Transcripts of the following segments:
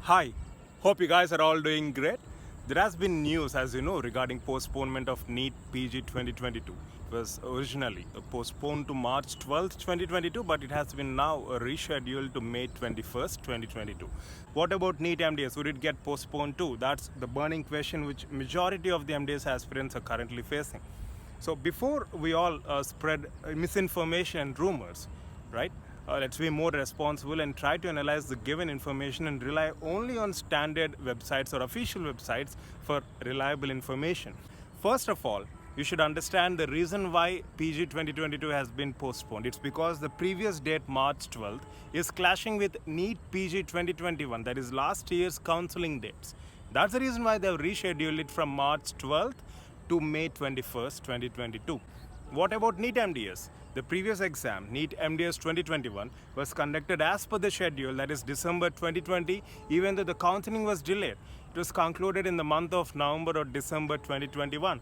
Hi, hope you guys are all doing great. There has been news, as you know, regarding postponement of NEET PG 2022. It was originally postponed to March 12th, 2022, but it has been now rescheduled to May 21st, 2022. What about NEET MDS? Would it get postponed too? That's the burning question which majority of the MDS aspirants are currently facing. So before we all spread misinformation and rumors, right? Let's be more responsible and try to analyze the given information and rely only on standard websites or official websites for reliable information. First of all, you should understand the reason why PG 2022 has been postponed. It's because the previous date, March 12th, is clashing with NEET PG 2021, that is last year's counseling dates. That's the reason why they've rescheduled it from March 12th to May 21st, 2022. What about NEET MDS? The previous exam, NEET MDS 2021, was conducted as per the schedule, that is December 2020, even though the counseling was delayed. It was concluded in the month of November or December 2021.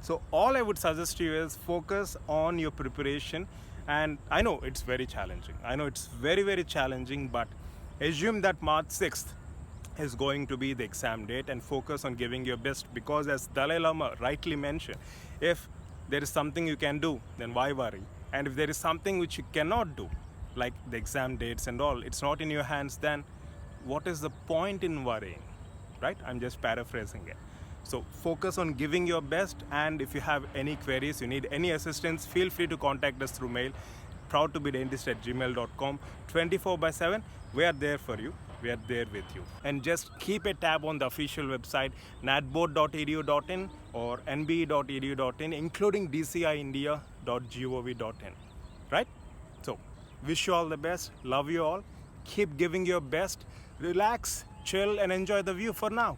So all I would suggest to you is focus on your preparation. And I know it's very challenging. I know it's very, very challenging, but assume that March 6th is going to be the exam date and focus on giving your best, because as Dalai Lama rightly mentioned, if there is something you can do, then why worry? And if there is something which you cannot do, like the exam dates and all, it's not in your hands, then what is the point in worrying, right? I'm just paraphrasing it. So focus on giving your best, and if you have any queries, you need any assistance, feel free to contact us through mail, proudtobedentist@gmail.com. 24/7, we are there for you. We are there with you. And just keep a tab on the official website, natboard.edu.in or nbe.edu.in, including dciindia.gov.in. Right? So, wish you all the best. Love you all. Keep giving your best. Relax, chill, and enjoy the view for now.